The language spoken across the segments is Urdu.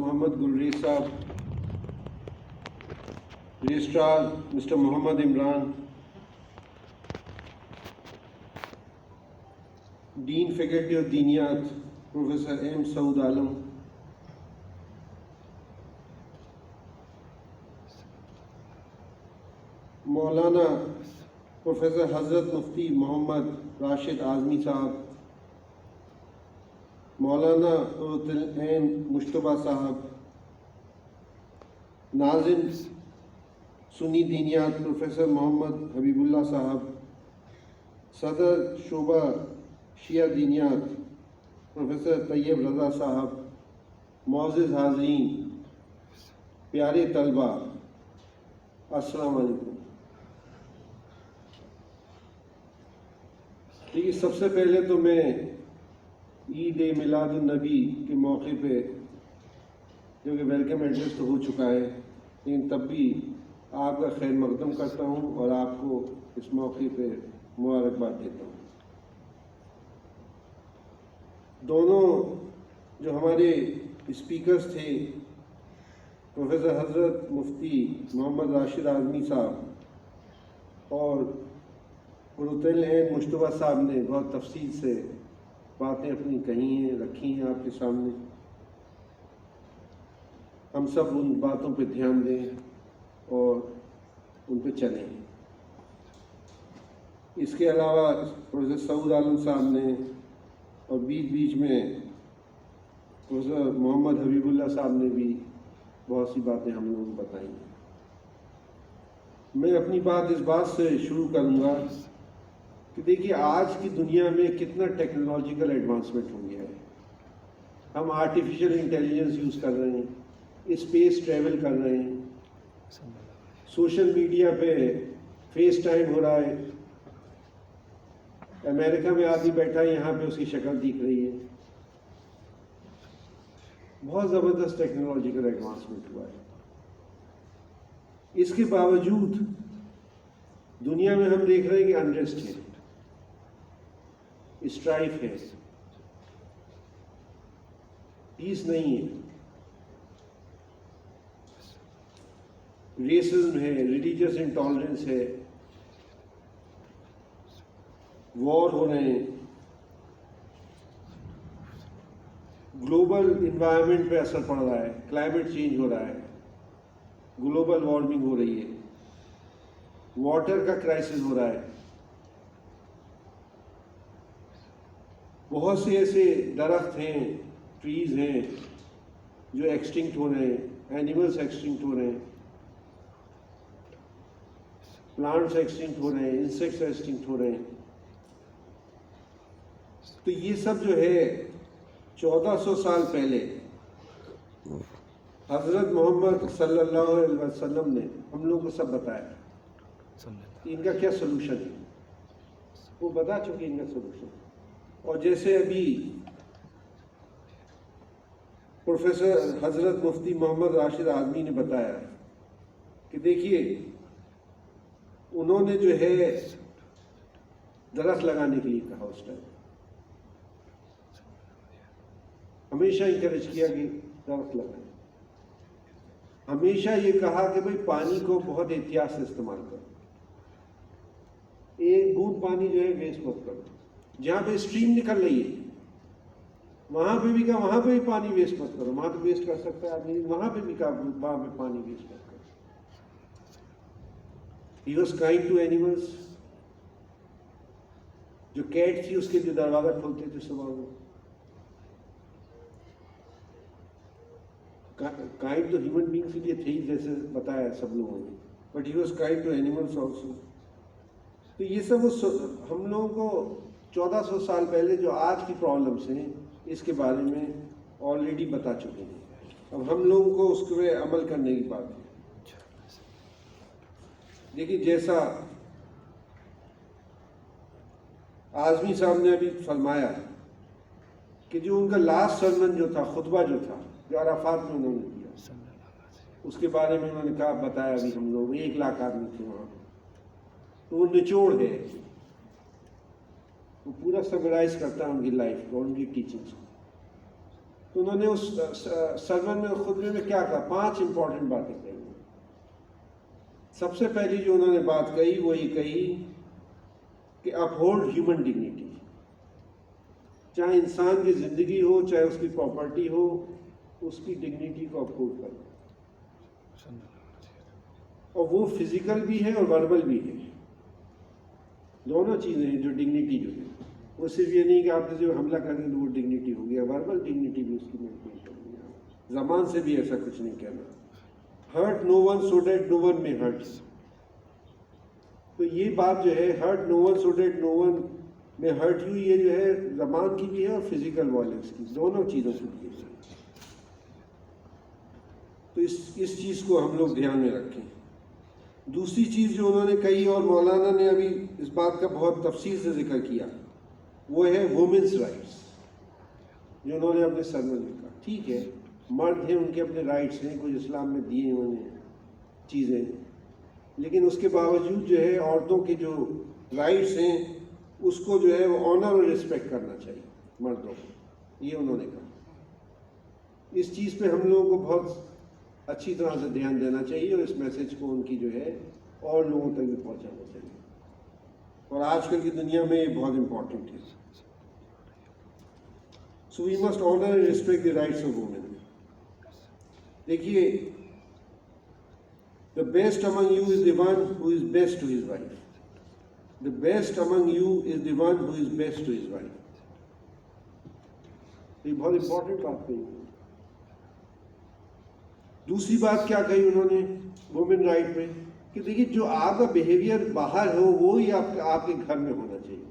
Muhammad Gulreez Saab, Registrar Mr. Muhammad Imran, Dean Faculty of Diniyat Professor M. Saud Alam, Maulana Professor Hazrat Mufti Muhammad Rashid Azmi Sahab, Maulana Qurratul Ain Mushtaba Sahab, Nazim Sunni Diniyat Professor Muhammad Habibullah Sahab, Sadr Shoba Shia Diniyat Professor Tayyib Raza Sahab, Mu'azziz Hazreen, پیارے طلبہ، السلام علیکم۔ دیکھیے، سب سے پہلے تو میں عید میلاد النبی کے موقع پہ، جو کہ ویلکم ایڈریس تو ہو چکا ہے، لیکن تب بھی آپ کا خیر مقدم کرتا ہوں اور آپ کو اس موقع پہ مبارکباد دیتا ہوں۔ دونوں جو ہمارے اسپیکرز تھے، پروفیسر حضرت مفتی محمد راشد اعظمی صاحب اور قرۃ العین مشتبہ صاحب نے بہت تفصیل سے باتیں اپنی کہی ہیں، رکھی ہیں آپ کے سامنے۔ ہم سب ان باتوں پہ دھیان دیں اور ان پہ چلیں۔ اس کے علاوہ پروفیسر سعود عالم صاحب نے اور بیچ بیچ میں پروفیسر محمد حبیب اللہ صاحب نے بھی بہت سی باتیں ہم لوگوں کو بتائیں ہیں۔ میں اپنی بات اس بات سے شروع کروں گا کہ دیکھیے، آج کی دنیا میں کتنا ٹیکنالوجیکل ایڈوانسمنٹ ہو گیا ہے۔ ہم آرٹیفیشیل انٹیلیجنس یوز کر رہے ہیں، اسپیس ٹریول کر رہے ہیں، سوشل میڈیا پہ فیس ٹائم ہو رہا ہے، امریکہ میں آدمی بیٹھا ہے، یہاں پہ اس کی شکل دکھ رہی ہے۔ بہت زبردست ٹیکنالوجیکل ایڈوانسمنٹ ہوا ہے۔ اس کے باوجود دنیا میں ہم دیکھ رہے ہیں کہ انریسٹ ہے، اسٹرائف ہے، پیس نہیں ہے، ریسزم ہے، ریلیجیس انٹالرنس ہے، وار ہو رہے ہیں، گلوبل انوائرمنٹ پہ اثر پڑ رہا ہے، کلائمیٹ چینج ہو رہا ہے، گلوبل وارمنگ ہو رہی ہے، واٹر کا کرائسس ہو رہا ہے۔ بہت سے ایسے درخت ہیں، ٹریز ہیں جو ایکسٹنکٹ ہو رہے ہیں، اینیملس ایکسٹنکٹ ہو رہے ہیں، پلانٹس ایکسٹنکٹ ہو رہے ہیں، انسیکٹس ایکسٹنکٹ ہو رہے ہیں۔ تو یہ سب جو ہے 1400 سال پہلے حضرت محمد صلی اللہ علیہ وسلم نے ہم لوگوں کو سب بتایا کہ ان کا کیا سلوشن ہے، وہ بتا چکے ان کا سلوشن۔ اور جیسے ابھی پروفیسر حضرت مفتی محمد راشد اعظمی نے بتایا کہ دیکھیے، انہوں نے جو ہے درخت لگانے کے لیے کہا، اس ٹائم ہمیشہ انکریج کیا کہ درخت لگائیں۔ ہمیشہ یہ کہا کہ بھئی پانی کو بہت احتیاط سے استعمال کرو، ایک بوند پانی جو ہے ویسٹ مت کرو۔ جہاں پہ اسٹریم نکل رہی ہے وہاں پہ بھی کہا وہاں پہ بھی پانی ویسٹ مت کرو، وہاں تو ویسٹ کر سکتا ہے آدمی، وہاں پہ بھی کہا وہاں پہ پانی ویسٹ مت کرو۔ He was kind to animals۔ جو کیٹ تھی اس کے جو دروازہ کھولتے تھے صبح کو، کائنڈ تو ہیومن بینگس کے لیے تھے ہی، جیسے بتایا سب لوگوں نے، but he was kind to animals also. تو یہ سب ہم لوگوں کو 1400 سال پہلے جو آج کی پرابلمس ہیں اس کے بارے میں آلریڈی بتا چکے ہیں۔ اب ہم لوگوں کو اس پہ عمل کرنے کی بات ہے۔ دیکھیے، جیسا اعظمی صاحب نے ابھی فرمایا کہ جو ان کا لاسٹ سرمن جو تھا، خطبہ جو تھا، جو عرفات میں انہوں نے دیا، اس کے بارے میں انہوں نے کہا، بتایا ابھی ہم لوگ 1 لاکھ آدمی تھے وہاں، تو وہ نچوڑ ہے، وہ پورا سمرائز کرتا ہے ان کی لائف کو، ان کی ٹیچنگس کو۔ تو انہوں نے اس سرمن میں خطبے میں کیا کہا؟ 5 امپورٹنٹ باتیں کہی. سب سے پہلی جو انہوں نے بات کہی وہ یہ کہی کہ اپہولڈ ہیومن ڈگنیٹی. چاہے انسان کی زندگی ہو، چاہے اس کی پراپرٹی ہو، اس کی ڈگنیٹی کو اپہولڈ کرو. اور وہ فزیکل بھی ہے اور وربل بھی ہے، دونوں چیزیں ہیں. جو ڈگنیٹی جو ہے وہ صرف یہ نہیں کہ آپ نے جو حملہ کر دیں تو وہ ڈگنیٹی ہو گیا، وربل ڈگنیٹی بھی اس کی مینٹین کرنی ہے. زبان سے بھی ایسا کچھ نہیں کہنا. Hurt no one so that no one میں ہرٹ. تو یہ بات جو ہے hurt no one so that no one میں ہرٹ یو، یہ جو ہے زبان کی بھی ہے اور فزیکل وائلنس کی، دونوں چیزوں سے بھی ہے. تو اس چیز کو ہم لوگ دھیان میں رکھیں. دوسری چیز جو انہوں نے کہی اور مولانا نے ابھی اس بات کا بہت تفصیل سے ذکر کیا، وہ ہے وومنس رائٹس، جو انہوں نے اپنے سرمن میں کہا. ٹھیک ہے، مرد ہیں، ان کے اپنے رائٹس ہیں، کچھ اسلام میں دیے انہوں نے چیزیں، لیکن اس کے باوجود جو ہے عورتوں کے جو رائٹس ہیں اس کو جو ہے وہ آنر اور رسپیکٹ کرنا چاہیے مردوں کو. یہ انہوں نے کہا. اس چیز پہ ہم لوگوں کو بہت اچھی طرح سے دھیان دینا چاہیے اور اس میسج کو ان کی جو ہے اور لوگوں تک بھی پہنچانا چاہیے. اور آج کل کی دنیا میں یہ بہت امپورٹنٹ ہے. So we must honor and respect the rights of women. دیکھیے، the best among you is the one who is best to his wife. The best among you is the one who is best to his wife. یہ بہت امپورٹنٹ بات کہی. دوسری بات کیا کہی انہوں نے وومن رائٹ میں، کہ دیکھیے جو آپ کا بیہیویئر باہر ہو وہی آپ کے گھر میں ہونا چاہیے.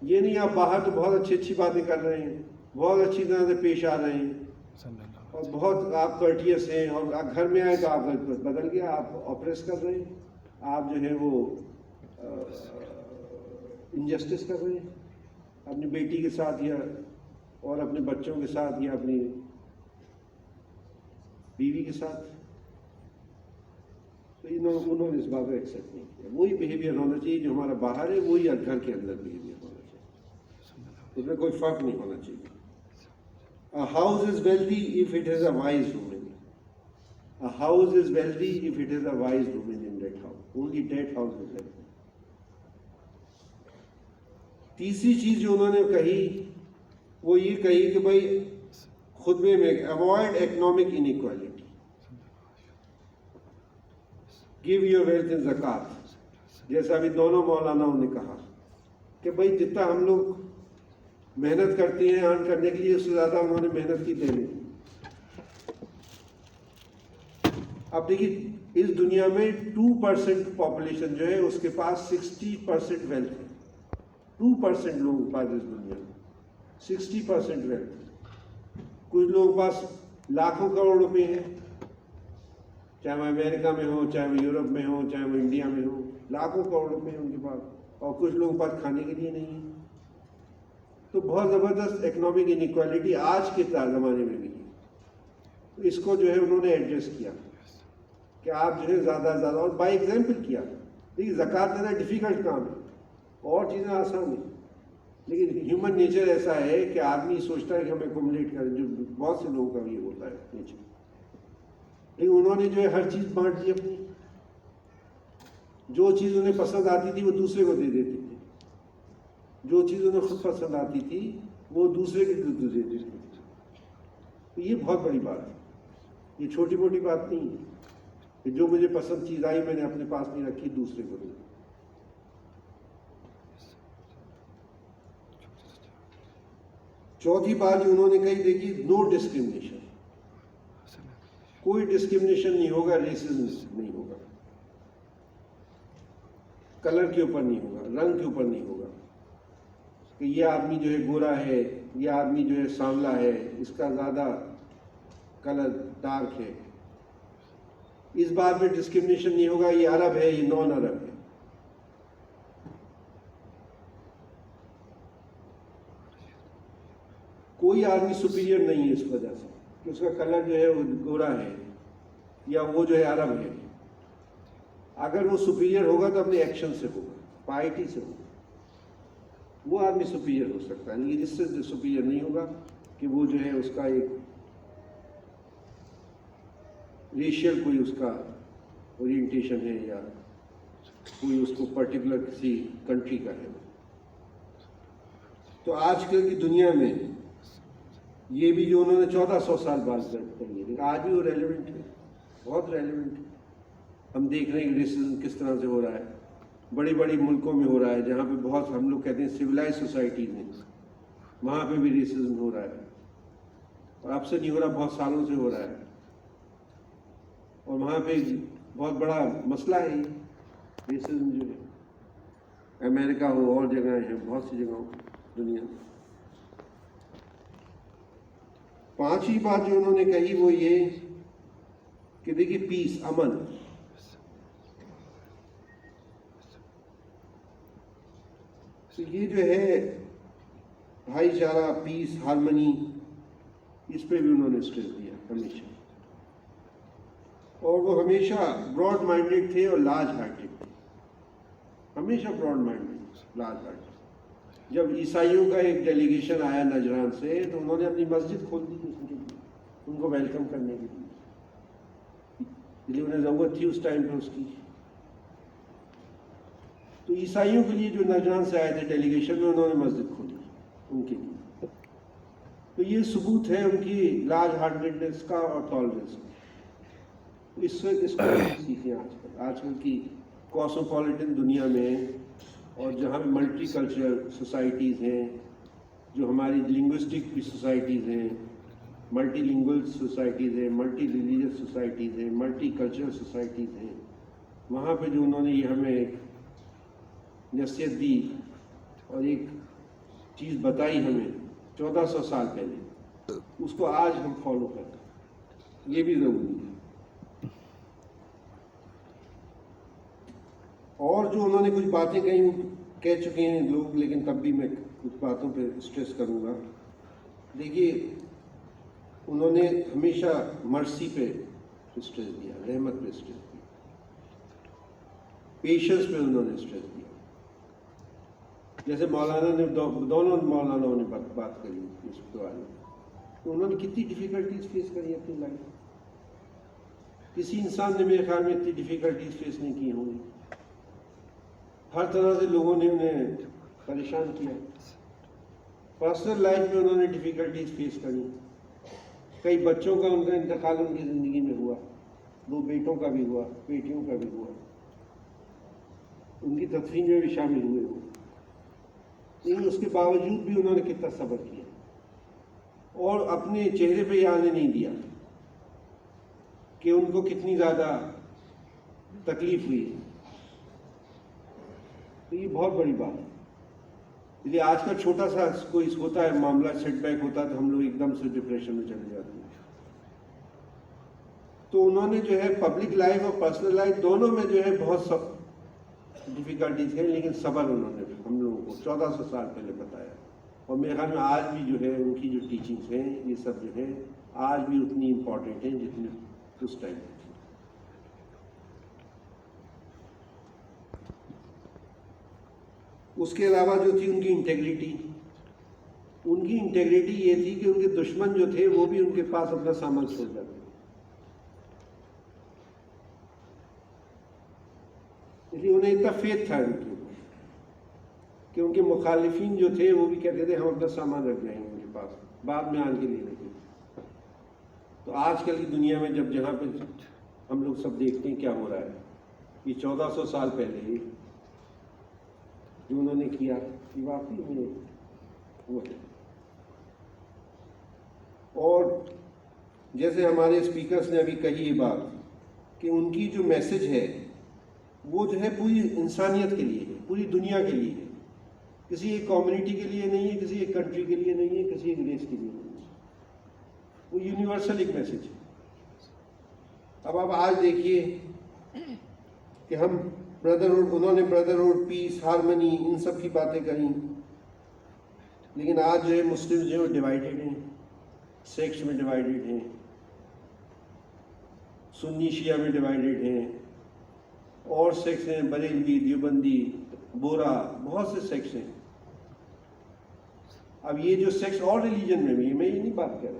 یہ نہیں آپ باہر تو بہت اچھی اچھی باتیں کر رہے ہیں، بہت اچھی طرح سے پیش آ رہے ہیں اور بہت آپ کرٹیس ہیں، اور گھر میں آئے تو آپ بدل گیا، آپ آپریس کر رہے ہیں، آپ جو ہے وہ انجسٹس کر رہے ہیں اپنی بیٹی کے ساتھ یا اور اپنے بچوں کے ساتھ یا اپنی بیوی کے ساتھ. تو انہوں نے اس بات کو ایکسیپٹ نہیں کیا. وہی بیہیویئر ہونا چاہیے جو ہمارا باہر ہے، وہی گھر کے اندر بیہیویئر ہونا چاہیے، اس میں کوئی فرق نہیں ہونا چاہیے. A house is wealthy if it has a wise woman. A house is wealthy if it has a wise woman in that house. Only that house is wealthy. تیسری چیز جو انہوں نے کہی وہ یہ کہی کہ بھائی خطبے میں avoid economic inequality. Give your wealth in zakat. جیسا ابھی دونوں مولاناؤں نے کہا کہ بھائی جتنا ہم لوگ محنت کرتے ہیں ارن کرنے کے لیے، اس سے زیادہ انہوں نے محنت کی دینے. اب دیکھیے اس دنیا میں 2% پاپولیشن جو ہے اس کے پاس 60% ویلتھ ہے. 2% لوگوں کے پاس اس دنیا میں 60% ویلتھ ہے. کچھ لوگوں کے پاس لاکھوں کروڑ روپے ہیں، چاہے وہ امریکہ میں ہو، چاہے وہ یورپ میں ہو، چاہے وہ انڈیا میں ہو، لاکھوں کروڑ روپے ہیں ان کے پاس، اور کچھ لوگوں کے پاس کھانے کے لیے نہیں ہے. تو بہت زبردست اکنامک انیکوالٹی آج کے زمانے میں بھی ہے. تو اس کو جو ہے انہوں نے ایڈریس کیا کہ آپ جو ہے زیادہ سے زیادہ، اور بائی ایگزامپل کیا. دیکھیے زکوٰۃ دینا ڈیفیکلٹ کام ہے، اور چیزیں آسان ہیں، لیکن ہیومن نیچر ایسا ہے کہ آدمی سوچتا ہے کہ ہم ایکومولیٹ کریں، جو بہت سے لوگوں کا یہ ہوتا ہے نیچر. لیکن انہوں نے جو ہے ہر چیز بانٹ دی اپنی. جو چیز انہیں پسند آتی تھی وہ دوسرے کو دے دیتے تھے، جو چیز انہیں خود پسند آتی تھی وہ دوسرے کے دے دیتے تھے. تو یہ بہت بڑی بات ہے، یہ چھوٹی موٹی بات نہیں ہے کہ جو مجھے پسند چیز آئی میں نے اپنے پاس نہیں رکھی، دوسرے کو دے دی. چوتھی بات جو انہوں نے کہی، دیکھیے نو ڈسکرمنیشن. کوئی ڈسکرمنیشن نہیں ہوگا، ریسزم نہیں ہوگا، کلر کے اوپر نہیں ہوگا، رنگ کے اوپر نہیں ہوگا کہ یہ آدمی جو ہے گورا ہے، یہ آدمی جو ہے سانولا ہے، اس کا زیادہ کلر ڈارک ہے. اس بات میں ڈسکرمنیشن نہیں ہوگا، یہ عرب ہے، یہ نان عرب ہے. کوئی آدمی سپیریئر نہیں ہے اس وجہ سے کہ اس کا کلر جو ہے وہ گورا ہے یا وہ جو ہے عرب ہے. اگر وہ سپیریئر ہوگا تو اپنے ایکشن سے ہوگا، پائٹی سے ہوگا، وہ آدمی سپیریئر ہو سکتا ہے، لیکن اس سے سپیریئر نہیں ہوگا کہ وہ جو ہے اس کا ایک ریشیل کوئی اس کا اورینٹیشن ہے یا کوئی اس کو پرٹیکولر کسی کنٹری کا ہے. تو آج کل کی دنیا میں یہ بھی جو انہوں نے 1400 سال بعد کری ہے، لیکن آج بھی وہ ریلیونٹ ہے، بہت ریلیونٹ ہے. ہم دیکھ رہے ہیں کہ ریسزم کس طرح سے ہو رہا ہے، بڑی بڑی ملکوں میں ہو رہا ہے جہاں پہ بہت ہم لوگ کہتے ہیں سویلائز سوسائٹیز ہیں، وہاں پہ بھی ریسزم ہو رہا ہے. اور اب سے نہیں ہو رہا، بہت سالوں سے ہو رہا ہے. اور وہاں پہ بہت بڑا مسئلہ ہے یہ ریسزم جو ہے. امریکہ ہو اور جگہیں ہیں، بہت سی جگہوں دنیا میں. 5ویں بات جو انہوں نے کہی وہ یہ کہ دیکھیے پیس، امن. تو یہ جو ہے بھائی چارہ، پیس، ہارمنی، اس پہ بھی انہوں نے اسٹریس دیا ہمیشہ. اور وہ ہمیشہ براڈ مائنڈیڈ تھے اور لارج ہارٹیڈ تھے، ہمیشہ براڈ مائنڈیڈ، لارج ہارٹیڈ. جب عیسائیوں کا ایک ڈیلیگیشن آیا نجران سے تو انہوں نے اپنی مسجد کھول دی اس کے لیے، ان کو ویلکم کرنے کے لیے انہیں ضرورت تھی اس ٹائم پہ اس کی. تو عیسائیوں کے لیے جو نجران سے آئے تھے ڈیلیگیشن میں، انہوں نے مسجد کھولی ان کے لیے. تو یہ ثبوت ہے ان کی لارج ہارٹیڈنس کا اور ٹالرنس کا. اس سے اس کو سیکھیں آج کل کی کاسموپولیٹن دنیا میں، اور جہاں پہ ملٹی کلچرل سوسائٹیز ہیں، جو ہماری لنگوسٹک بھی سوسائٹیز ہیں، ملٹی لنگول سوسائٹیز ہیں، ملٹی ریلیجس سوسائٹیز ہیں، ملٹی کلچرل سوسائٹیز ہیں. وہاں پہ جو انہوں نے یہ ہمیں ایک نصیحت دی اور ایک چیز بتائی ہمیں 1400 سال پہلے، اس کو آج ہم فالو کریں، یہ بھی ضروری ہے. اور جو انہوں نے کچھ باتیں کہہ چکے ہیں لوگ، لیکن تب بھی میں کچھ باتوں پہ اسٹریس کروں گا. دیکھیے انہوں نے ہمیشہ مرسی پہ اسٹریس دیا، رحمت پہ اسٹریس دیا، پیشنس پہ انہوں نے اسٹریس دیا. جیسے مولانا نے دونوں مولاناؤں نے بات کری اس بارے میں، تو انہوں نے کتنی ڈیفیکلٹیز فیس کری اپنی لائف میں. کسی انسان نے میرے خیال میں اتنی ڈیفیکلٹیز فیس نہیں کی ہوں گی. ہر طرح سے لوگوں نے انہیں پریشان کیا. پرسنل لائف میں انہوں نے ڈیفیکلٹیز فیس کری. کئی بچوں کا ان کا انتقال ان کی زندگی میں ہوا، 2 بیٹوں کا بھی ہوا، بیٹیوں کا بھی ہوا، ان کی تدفین میں بھی شامل ہوئے ہو. لیکن اس کے باوجود بھی انہوں نے کتنا صبر کیا اور اپنے چہرے پہ یہ آنے نہیں دیا کہ ان کو کتنی زیادہ تکلیف ہوئی. تو یہ بہت بڑی بات ہے. لیکن آج کا چھوٹا سا کوئی ہوتا ہے معاملہ، سیٹ بیک ہوتا ہے تو ہم لوگ ایک دم سے ڈپریشن میں چلے جاتے ہیں. تو انہوں نے جو ہے پبلک لائف اور پرسنل لائف دونوں میں جو ہے بہت ڈیفیکلٹیز ہیں، لیکن صبر انہوں نے ہم لوگوں کو 1400 سال پہلے بتایا. اور میرے خیال میں آج بھی جو ہے ان کی جو ٹیچنگز ہیں یہ سب جو ہے آج بھی اتنی امپورٹنٹ ہیں جتنی اس ٹائم تھی. اس کے علاوہ جو تھی ان کی انٹیگریٹی یہ تھی کہ ان کے دشمن جو تھے وہ بھی ان کے پاس اپنا سامان چھوڑ جاتے تھے. اس لیے انہیں اتنا فیتھ تھا ان کے اوپر کہ ان کے مخالفین جو تھے وہ بھی کہتے تھے ہم اپنا سامان رکھ جائیں گے ان کے پاس، بعد میں آن کے لیے رکھیں. تو آج کل کی دنیا میں جہاں پہ ہم لوگ سب دیکھتے ہیں کیا ہو رہا ہے، یہ 1400 سال پہلے جو انہوں نے کیا یہ واقعی میں وہ ہے. اور جیسے ہمارے اسپیکرز نے ابھی کہی یہ بات کہ ان کی جو میسج ہے وہ جو ہے پوری انسانیت کے لیے ہے، پوری دنیا کے لیے ہے، کسی ایک کمیونٹی کے لیے نہیں ہے، کسی ایک کنٹری کے لیے نہیں ہے، کسی ایک ریس کے لیے نہیں ہے. وہ یونیورسل ایک میسج ہے. اب آپ آج دیکھیے کہ ہم بردرہڈ، انہوں نے بردرہڈ، پیس، ہارمنی، ان سب کی باتیں کریں، لیکن آج جو ہے مسلم جو ہے ڈیوائیڈڈ ہیں، سیکٹس میں ڈیوائیڈڈ ہیں، سنی شیعہ میں ڈیوائیڈڈ ہیں، اور سیکٹس ہیں بریلوی، دیوبندی، بورا، بہت سے سیکٹس ہیں. اب یہ جو سیکٹس اور ریلیجن میں بھی، میں یہ نہیں بات کر رہا